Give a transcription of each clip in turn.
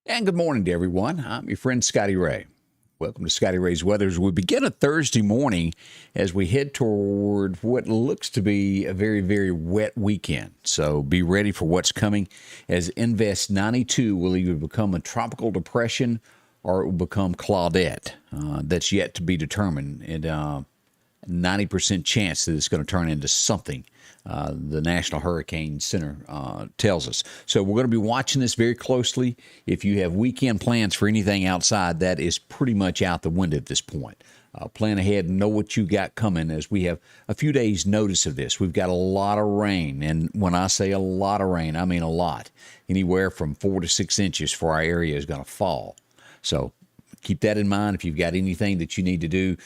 And good morning to everyone. I'm your friend Scotty Ray. Welcome to Scotty Ray's Weather as we begin a Thursday morning as we head toward what looks to be a very, very wet weekend. So be ready for what's coming as Invest 92 will either become a tropical depression or it will become Claudette. That's yet to be determined. And 90% chance that it's going to turn into something. The National Hurricane Center tells us. So we're going to be watching this very closely. If you have weekend plans for anything outside, that is pretty much out the window at this point. Plan ahead and know what you got coming as we have a few days notice of this. We've got a lot of rain. And when I say a lot of rain, I mean a lot. Anywhere from 4 to 6 inches for our area is going to fall. So keep that in mind. If you've got anything that you need to do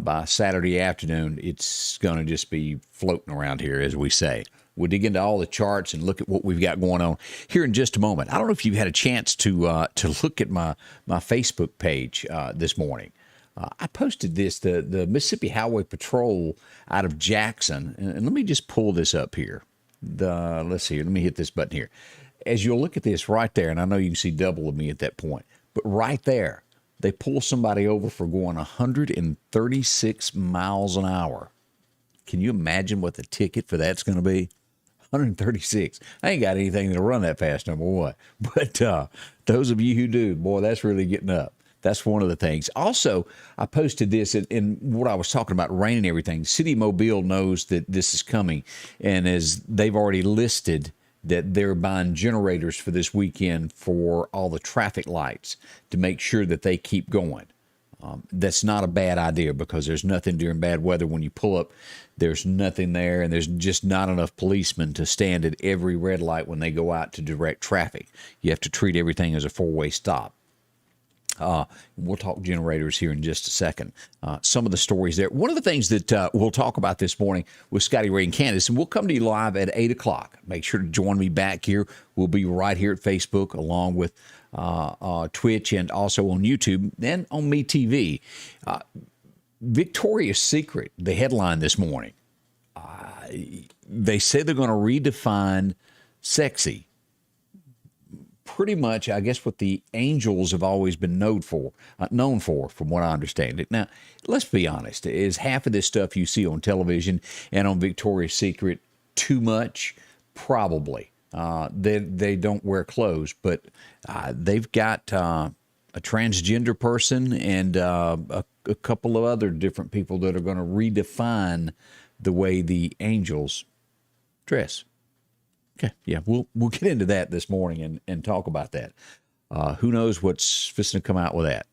by Saturday afternoon, it's going to just be floating around here, as we say. We'll dig into all the charts and look at what we've got going on here in just a moment. I don't know if you've had a chance to look at my Facebook page this morning. I posted this, the Mississippi Highway Patrol out of Jackson. And let me just pull this up here. Let's see here. Let me hit this button here. As you'll look at this right there, and I know you can see double of me at that point, but right there, they pull somebody over for going 136 miles an hour. Can you imagine what the ticket for that's going to be? 136. I ain't got anything to run that fast, number one. But those of you who do, boy, that's really getting up. That's one of the things. Also, I posted this in what I was talking about, rain and everything. City of Mobile knows that this is coming, and as they've already listed that they're buying generators for this weekend for all the traffic lights to make sure that they keep going. That's not a bad idea because there's nothing during bad weather when you pull up. There's nothing there, and there's just not enough policemen to stand at every red light when they go out to direct traffic. You have to treat everything as a four-way stop. We'll talk generators here in just a second. Some of the stories there. One of the things that we'll talk about this morning with Scotty Ray and Candace, and we'll come to you live at 8 o'clock. Make sure to join me back here. We'll be right here at Facebook along with Twitch and also on YouTube and on MeTV. Victoria's Secret, the headline this morning. They say they're going to redefine sexy. Pretty much, I guess, what the angels have always been known for, from what I understand it. Now, let's be honest. Is half of this stuff you see on television and on Victoria's Secret too much? Probably. They don't wear clothes, but they've got a transgender person and a couple of other different people that are going to redefine the way the angels dress. Okay, yeah, we'll get into that this morning and talk about that. Who knows what's fixing to come out with that?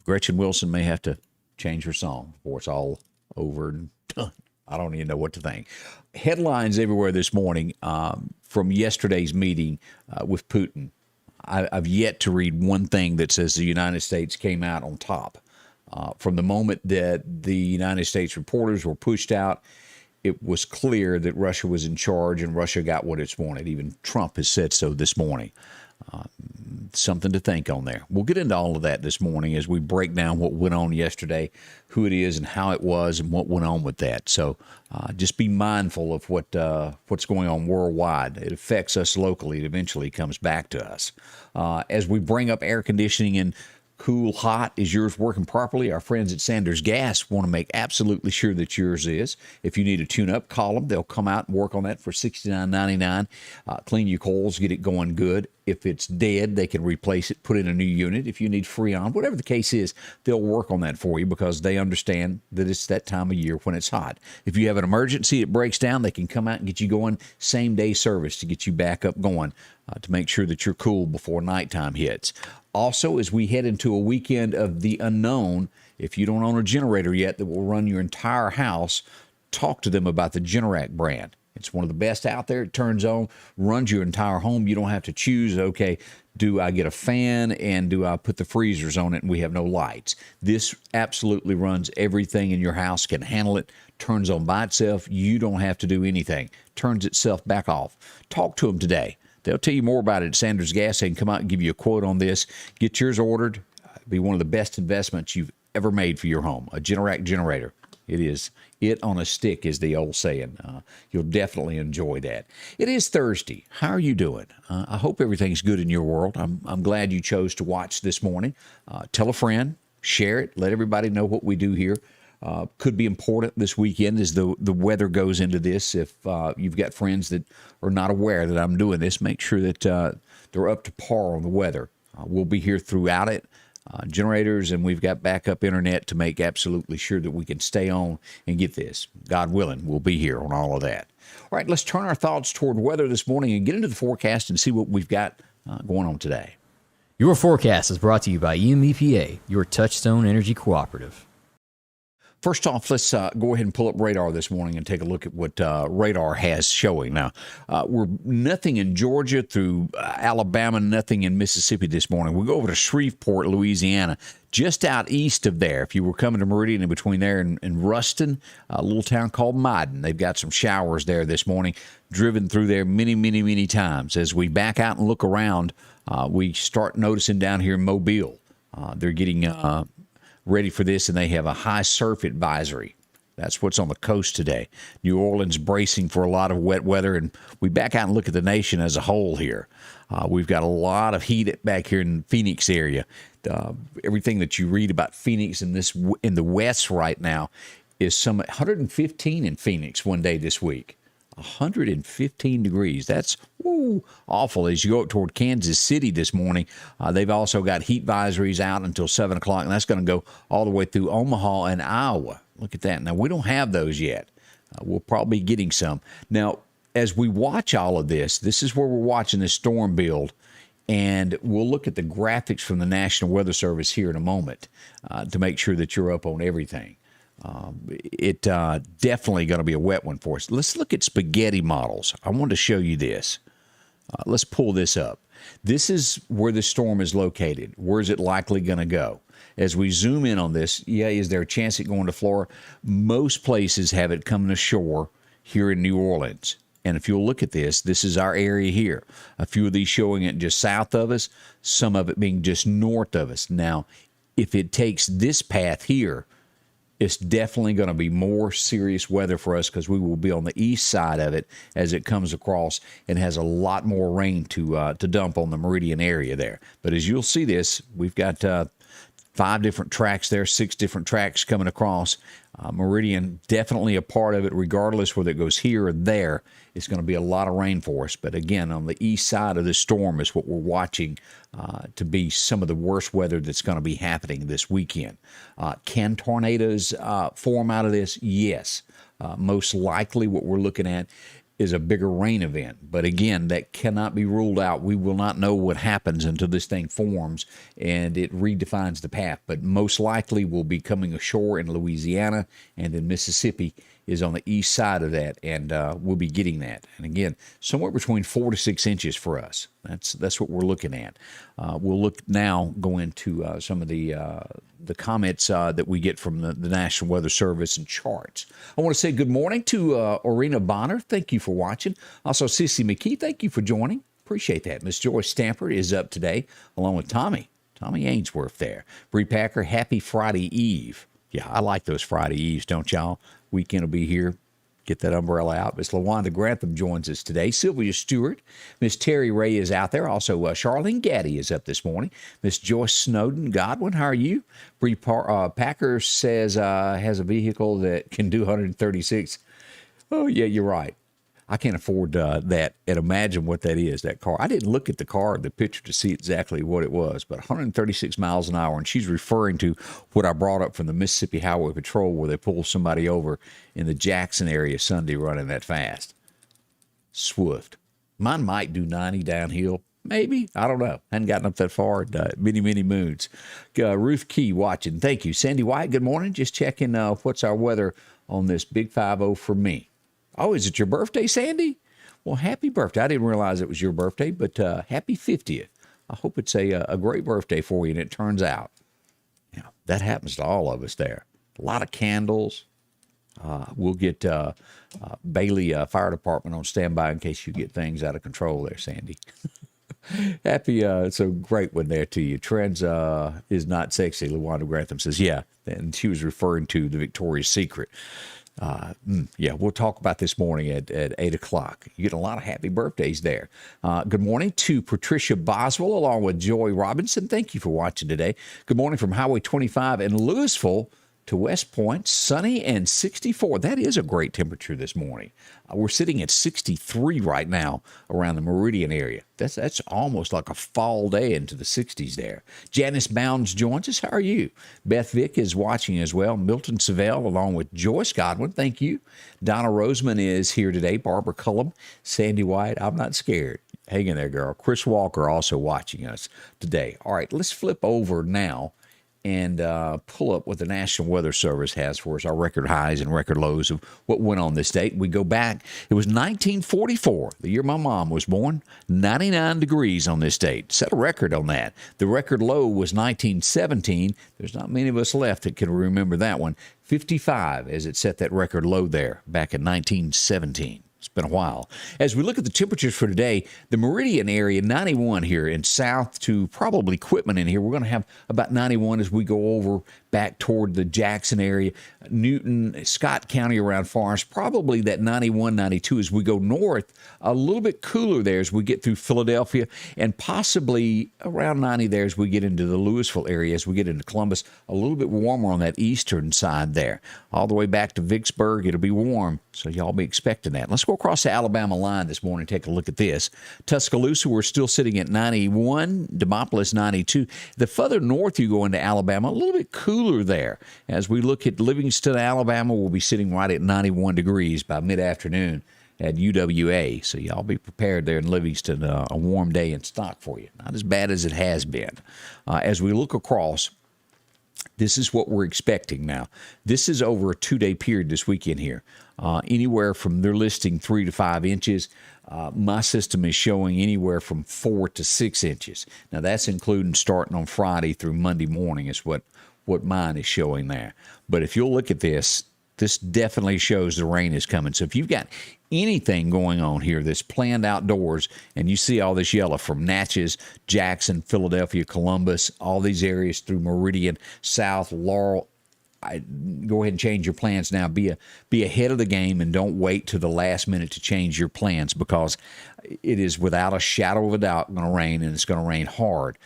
Gretchen Wilson may have to change her song before it's all over and done. I don't even know what to think. Headlines everywhere this morning from yesterday's meeting with Putin. I've yet to read one thing that says the United States came out on top. From the moment that the United States reporters were pushed out, it was clear that Russia was in charge and Russia got what it's wanted. Even Trump has said so this morning. Something to think on there. We'll get into all of that this morning as we break down what went on yesterday, who it is and how it was and what went on with that. So just be mindful of what's going on worldwide. It affects us locally. It eventually comes back to us. As we bring up air conditioning and cool, hot, is yours working properly? Our friends at Sanders Gas want to make absolutely sure that yours is. If you need a tune-up, call them. They'll come out and work on that for $69.99. Clean your coils, get it going good. If it's dead, they can replace it, put in a new unit. If you need Freon, whatever the case is, they'll work on that for you because they understand that it's that time of year when it's hot. If you have an emergency, it breaks down, they can come out and get you going. Same-day service to get you back up going to make sure that you're cool before nighttime hits. Also, as we head into a weekend of the unknown, if you don't own a generator yet that will run your entire house, talk to them about the Generac brand. It's one of the best out there. It turns on, runs your entire home. You don't have to choose, okay, do I get a fan and do I put the freezers on it and we have no lights? This absolutely runs everything in your house, can handle it, turns on by itself. You don't have to do anything. Turns itself back off. Talk to them today. They'll tell you more about it at Sanders Gas. They can come out and give you a quote on this. Get yours ordered. It'll be one of the best investments you've ever made for your home, a Generac generator. It is it on a stick, is the old saying. You'll definitely enjoy that. It is Thursday. How are you doing? I hope everything's good in your world. I'm glad you chose to watch this morning. Tell a friend, share it, let everybody know what we do here. Could be important this weekend as the weather goes into this. If you've got friends that are not aware that I'm doing this, make sure that they're up to par on the weather. We'll be here throughout it. Generators, and we've got backup internet to make absolutely sure that we can stay on and get this. God willing, we'll be here on all of that. All right, let's turn our thoughts toward weather this morning and get into the forecast and see what we've got going on today. Your forecast is brought to you by EMEPA, your Touchstone Energy Cooperative. First off, let's go ahead and pull up radar this morning and take a look at what radar has showing. Now, we're nothing in Georgia through Alabama, nothing in Mississippi this morning. We'll go over to Shreveport, Louisiana, just out east of there. If you were coming to Meridian, in between there and Ruston, a little town called Meridian, they've got some showers there this morning. Driven through there many times. As we back out and look around, we start noticing down here in Mobile, they're getting ready for this, and they have a high surf advisory. That's what's on the coast today. New Orleans bracing for a lot of wet weather, and we back out and look at the nation as a whole here. We've got a lot of heat back here in the Phoenix area. Everything that you read about Phoenix in the west right now is some 115 in Phoenix one day this week. 115 degrees. That's awful. As you go up toward Kansas City this morning, they've also got heat advisories out until 7 o'clock, and that's going to go all the way through Omaha and Iowa. Look at that. Now, we don't have those yet. We'll probably be getting some. Now, as we watch all of this, this is where we're watching this storm build, and we'll look at the graphics from the National Weather Service here in a moment to make sure that you're up on everything. It definitely going to be a wet one for us. Let's look at spaghetti models. I want to show you this. Let's pull this up. This is where the storm is located. Where is it likely going to go? As we zoom in on this, is there a chance it going to Florida? Most places have it coming ashore here in New Orleans. And if you'll look at this, this is our area here. A few of these showing it just south of us, some of it being just north of us. Now, if it takes this path here, it's definitely going to be more serious weather for us because we will be on the east side of it as it comes across and has a lot more rain to dump on the Meridian area there. But as you'll see this, we've got 5 different tracks there, 6 different tracks coming across. Meridian, definitely a part of it, regardless whether it goes here or there. It's going to be a lot of rain for us. But again, on the east side of this storm is what we're watching to be some of the worst weather that's going to be happening this weekend. Can tornadoes form out of this? Yes. Most likely what we're looking at is a bigger rain event. But again, that cannot be ruled out. We will not know what happens until this thing forms and it redefines the path. But most likely we'll be coming ashore in Louisiana, and then Mississippi is on the east side of that, and we'll be getting that. And again, somewhere between 4 to 6 inches for us. That's what we're looking at. We'll look now, go into some of the comments that we get from the National Weather Service and charts. I want to say good morning to Orena Bonner. Thank you for watching. Also, Sissy McKee, thank you for joining. Appreciate that. Miss Joyce Stamper is up today, along with Tommy Ainsworth there. Bree Packer, happy Friday Eve. Yeah, I like those Friday Eves, don't y'all? Weekend will be here. Get that umbrella out. Miss LaWanda Grantham joins us today. Sylvia Stewart. Miss Terry Ray is out there. Also, Charlene Gaddy is up this morning. Miss Joyce Snowden Godwin, how are you? Bree Packer says has a vehicle that can do 136. Oh, yeah, you're right. I can't afford that, and imagine what that is, that car. I didn't look at the picture to see exactly what it was, but 136 miles an hour, and she's referring to what I brought up from the Mississippi Highway Patrol where they pulled somebody over in the Jackson area Sunday running that fast. Swift. Mine might do 90 downhill. Maybe. I don't know. Hadn't gotten up that far in many moons. Ruth Key watching. Thank you. Sandy White, good morning. Just checking what's our weather on this Big 5-0 for me. Oh, is it your birthday, Sandy? Well, happy birthday. I didn't realize it was your birthday, but happy 50th. I hope it's a great birthday for you, and it turns out. Yeah, that happens to all of us there. A lot of candles. We'll get Bailey Fire Department on standby in case you get things out of control there, Sandy. Happy, so great one there to you. Trends is not sexy. Luwanda Grantham says, yeah. And she was referring to the Victoria's Secret. Yeah, we'll talk about this morning at 8 o'clock. You get a lot of happy birthdays there. Good morning to Patricia Boswell along with Joy Robinson. Thank you for watching today. Good morning from Highway 25 in Louisville to West Point, sunny and 64. That is a great temperature this morning. We're sitting at 63 right now around the Meridian area. That's almost like a fall day into the 60s there. Janice Bounds joins us. How are you? Beth Vick is watching as well. Milton Savell along with Joyce Godwin. Thank you. Donna Roseman is here today. Barbara Cullum, Sandy White. I'm not scared. Hang in there, girl. Chris Walker also watching us today. All right, let's flip over now and pull up what the National Weather Service has for us, our record highs and record lows of what went on this date. We go back, it was 1944, the year my mom was born, 99 degrees on this date. Set a record on that. The record low was 1917. There's not many of us left that can remember that one. 55 as it set that record low there back in 1917. It's been a while. As we look at the temperatures for today, the Meridian area, 91 here, and south to probably Quitman in here. We're going to have about 91 as we go over back toward the Jackson area, Newton, Scott County around Forest, probably that 91, 92 as we go north, a little bit cooler there as we get through Philadelphia, and possibly around 90 there as we get into the Louisville area, as we get into Columbus, a little bit warmer on that eastern side there. All the way back to Vicksburg, it'll be warm, so y'all be expecting that. Let's go across the Alabama line this morning, take a look at this. Tuscaloosa, we're still sitting at 91, Demopolis 92. The further north you go into Alabama, a little bit cooler there. As we look at Livingston, Alabama, we'll be sitting right at 91 degrees by mid-afternoon at UWA. So y'all be prepared there in Livingston, a warm day in stock for you. Not as bad as it has been. As we look across, this is what we're expecting now. This is over a 2-day period this weekend here. Anywhere from, they're listing 3 to 5 inches. My system is showing anywhere from 4 to 6 inches. Now, that's including starting on Friday through Monday morning is what mine is showing there. But if you'll look at this, this definitely shows the rain is coming. So if you've got anything going on here that's planned outdoors and you see all this yellow from Natchez, Jackson, Philadelphia, Columbus, all these areas through Meridian, South, Laurel, go ahead and change your plans now. Be ahead of the game and don't wait to the last minute to change your plans because it is without a shadow of a doubt going to rain, and it's going to rain hard.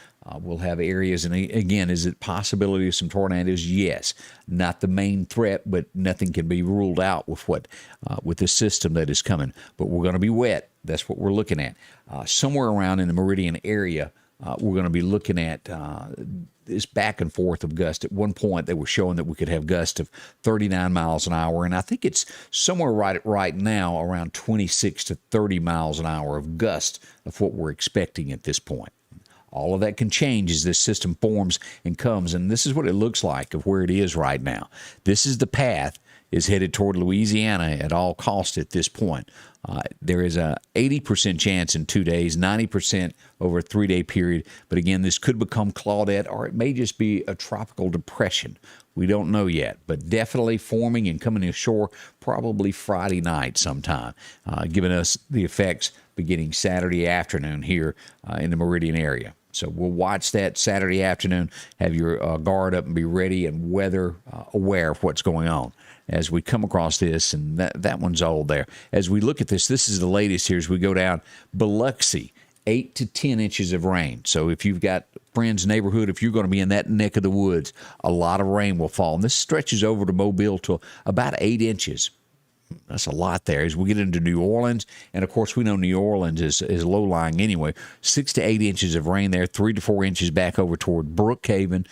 We'll have areas, and again, is it possibility of some tornadoes? Yes. Not the main threat, but nothing can be ruled out with this system that is coming. But we're going to be wet. That's what we're looking at. Somewhere around in the Meridian area, we're going to be looking at this back and forth of gusts. At one point, they were showing that we could have gusts of 39 miles an hour, and I think it's somewhere right now around 26 to 30 miles an hour of gust of what we're expecting at this point. All of that can change as this system forms and comes, and this is what it looks like of where it is right now. This is the path is headed toward Louisiana at all costs at this point. There is a 80% chance in 2 days, 90% over a 3-day period. But again, this could become Claudette, or it may just be a tropical depression. We don't know yet, but definitely forming and coming ashore probably Friday night sometime, giving us the effects beginning Saturday afternoon here in the Meridian area. So we'll watch that Saturday afternoon, have your guard up and be ready and weather aware of what's going on as we come across this, and that one's old there. As we look at this is the latest here as we go down Biloxi, 8 to 10 inches of rain. So if you've got friends, neighborhood, if you're going to be in that neck of the woods, a lot of rain will fall. And this stretches over to Mobile to about 8 inches. That's a lot there. As we get into New Orleans, and of course we know New Orleans is low-lying anyway, 6 to 8 inches of rain there, 3 to 4 inches back over toward Brookhaven,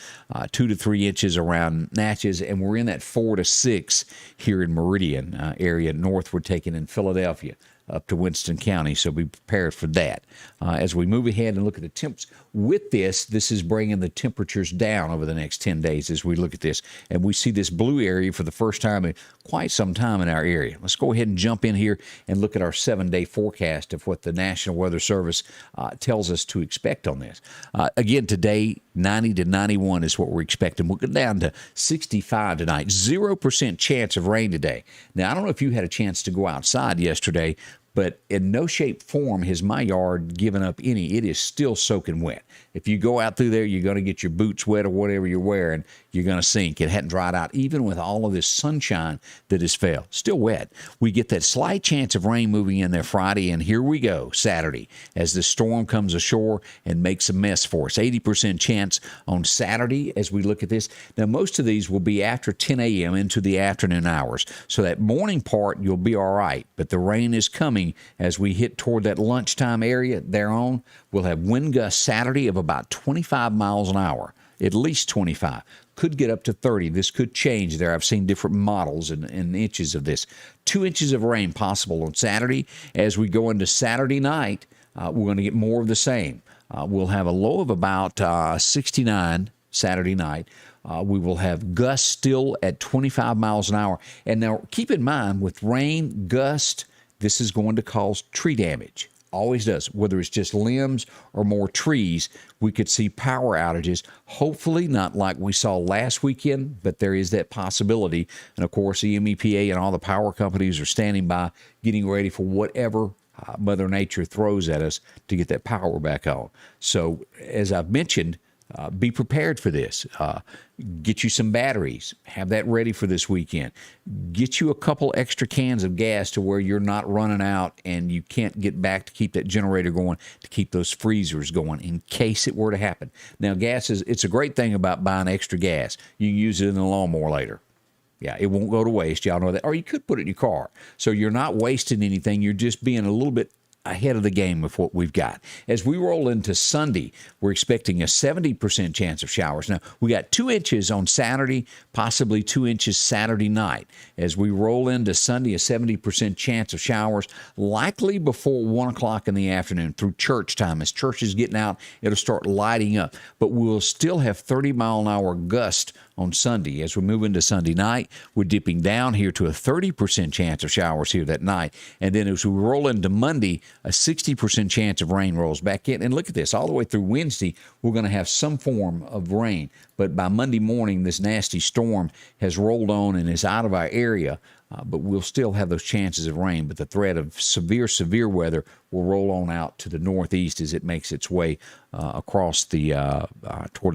2 to 3 inches around Natchez, and we're in that 4 to 6 here in Meridian area, northward taken in Philadelphia up to Winston County, so be prepared for that. As we move ahead and look at the temps, with this is bringing the temperatures down over the next 10 days as we look at this. And we see this blue area for the first time in quite some time in our area. Let's go ahead and jump in here and look at our 7-day forecast of what the National Weather Service tells us to expect on this. Again, today, 90 to 91 is what we're expecting. We'll go down to 65 tonight. 0% chance of rain today. Now, I don't know if you had a chance to go outside yesterday, but in no shape, form has my yard given up any. It is still soaking wet. If you go out through there, you're going to get your boots wet or whatever you're wearing. You're going to sink. It hadn't dried out, even with all of this sunshine that has fell. Still wet. We get that slight chance of rain moving in there Friday, and here we go, Saturday, as the storm comes ashore and makes a mess for us. 80% chance on Saturday as we look at this. Now, most of these will be after 10 a.m. into the afternoon hours. So that morning part, you'll be all right. But the rain is coming as we hit toward that lunchtime area thereon. We'll have wind gusts Saturday of about 25 miles an hour, at least 25. Could get up to 30. This could change there. I've seen different models and inches of this. 2 inches of rain possible on Saturday. As we go into Saturday night, we're going to get more of the same. We'll have a low of about 69 Saturday night. We will have gusts still at 25 miles an hour. And now keep in mind, with rain, gust, this is going to cause tree damage. Always does. Whether it's just limbs or more trees, we could see power outages. Hopefully not like we saw last weekend, but there is that possibility. And of course, the MEPA and all the power companies are standing by, getting ready for whatever Mother Nature throws at us to get that power back on. So as I've mentioned, be prepared for this. Get you some batteries. Have that ready for this weekend. Get you a couple extra cans of gas to where you're not running out and you can't get back to keep that generator going, to keep those freezers going in case it were to happen. Now, it's a great thing about buying extra gas. You can use it in the lawnmower later. Yeah, it won't go to waste. Y'all know that. Or you could put it in your car. So you're not wasting anything. You're just being a little bit ahead of the game with what we've got. As we roll into Sunday, we're expecting a 70% chance of showers. Now, we got 2 inches on Saturday, possibly 2 inches Saturday night. As we roll into Sunday, a 70% chance of showers, likely before 1 o'clock in the afternoon through church time. As church is getting out, it'll start lighting up. But we'll still have 30-mile-an-hour gust on Sunday. As we move into Sunday night, we're dipping down here to a 30% chance of showers here that night. And then as we roll into Monday, a 60% chance of rain rolls back in. And look at this, all the way through Wednesday, we're going to have some form of rain. But by Monday morning, this nasty storm has rolled on and is out of our area. But we'll still have those chances of rain. But the threat of severe weather will roll on out to the northeast as it makes its way across toward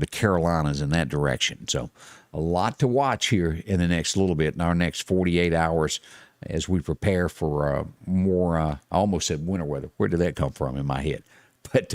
the Carolinas in that direction. So a lot to watch here in the next little bit, in our next 48 hours, as we prepare for more, I almost said winter weather. Where did that come from in my head? But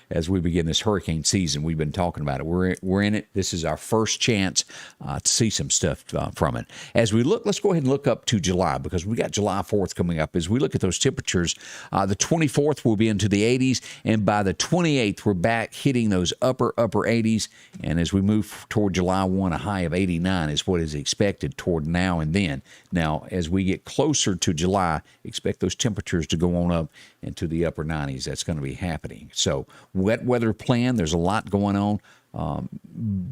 as we begin this hurricane season, we've been talking about it. We're in it. This is our first chance to see some stuff from it. As we look, let's go ahead and look up to July, because we got July 4th coming up. As we look at those temperatures, the 24th will be into the 80s, and by the 28th, we're back hitting those upper 80s. And as we move toward July 1, a high of 89 is what is expected toward now and then. Now, as we get closer to July, expect those temperatures to go on up into the upper 90s. That's going to be happening. So wet weather plan, there's a lot going on.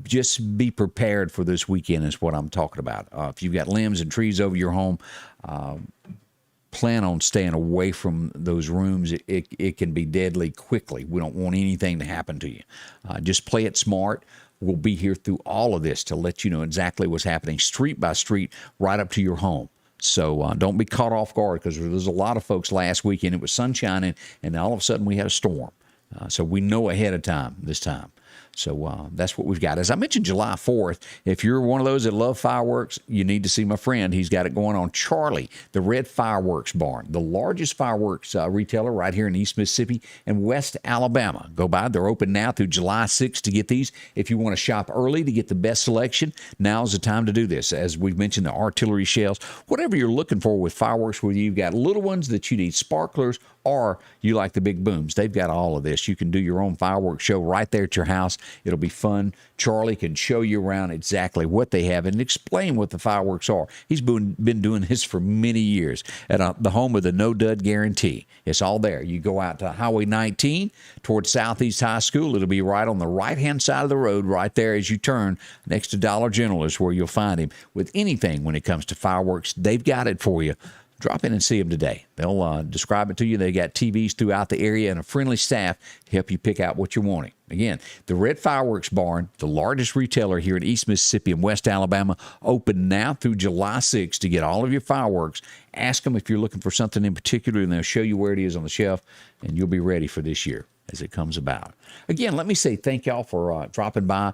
Just be prepared for this weekend is what I'm talking about. If you've got limbs and trees over your home, plan on staying away from those rooms. It can be deadly quickly. We don't want anything to happen to you. Just play it smart. We'll be here through all of this to let you know exactly what's happening street by street right up to your home. So don't be caught off guard, because there's a lot of folks last weekend. It was sunshine, and all of a sudden we had a storm. So we know ahead of time this time. So that's what we've got. As I mentioned, July 4th, if you're one of those that love fireworks, you need to see my friend. He's got it going on. Charlie, the Red Fireworks Barn, the largest fireworks retailer right here in East Mississippi and West Alabama. Go by. They're open now through July 6th to get these. If you want to shop early to get the best selection, now's the time to do this. As we've mentioned, the artillery shells, whatever you're looking for with fireworks, whether you've got little ones that you need sparklers or you like the big booms, they've got all of this. You can do your own fireworks show right there at your house. It'll be fun. Charlie can show you around exactly what they have and explain what the fireworks are. He's been doing this for many years at the home of the No Dud Guarantee. It's all there. You go out to Highway 19 towards Southeast High School. It'll be right on the right-hand side of the road right there as you turn next to Dollar General is where you'll find him with anything when it comes to fireworks. They've got it for you. drop in and see them today. They'll describe it to you. They got TVs throughout the area and a friendly staff to help you pick out what you're wanting. Again, the Red Fireworks Barn, the largest retailer here in East Mississippi and West Alabama, open now through July 6th to get all of your fireworks. Ask them if you're looking for something in particular, and they'll show you where it is on the shelf, and you'll be ready for this year as it comes about. Again, let me say thank y'all for dropping by.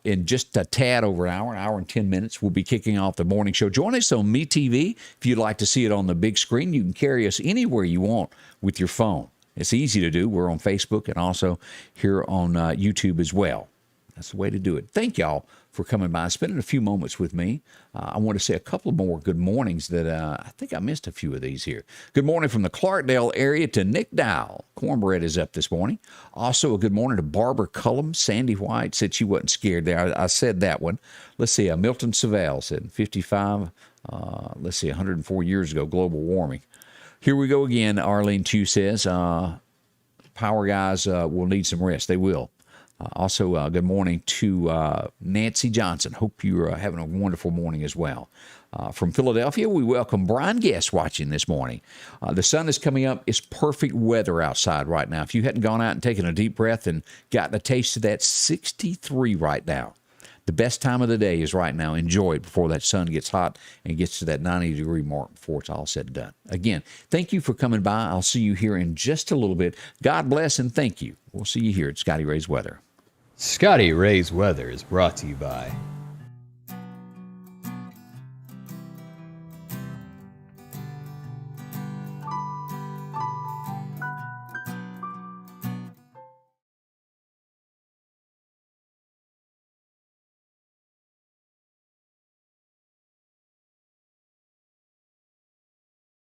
In just a tad over an hour and 10 minutes, we'll be kicking off the morning show. Join us on MeTV. If you'd like to see it on the big screen, you can carry us anywhere you want with your phone. It's easy to do. We're on Facebook and also here on YouTube as well. That's the way to do it. Thank y'all for coming by and spending a few moments with me. I want to say a couple more good mornings that I think I missed a few of these here. Good morning from the Clarkdale area to Nick Dowell. Cornbread is up this morning. Also, a good morning to Barbara Cullum. Sandy White said she wasn't scared there. I said that one. Let's see. Milton Savell said 55, 104 years ago, global warming. Here we go again. Arlene Tew says, power guys will need some rest. They will. Also, good morning to Nancy Johnson. Hope you're having a wonderful morning as well. From Philadelphia, we welcome Brian Guest watching this morning. The sun is coming up. It's perfect weather outside right now. If you hadn't gone out and taken a deep breath and gotten a taste of that, 63 right now. The best time of the day is right now. Enjoy it before that sun gets hot and gets to that 90-degree mark before it's all said and done. Again, thank you for coming by. I'll see you here in just a little bit. God bless and thank you. We'll see you here at Scotty Ray's Weather. Scotty Ray's Weather is brought to you by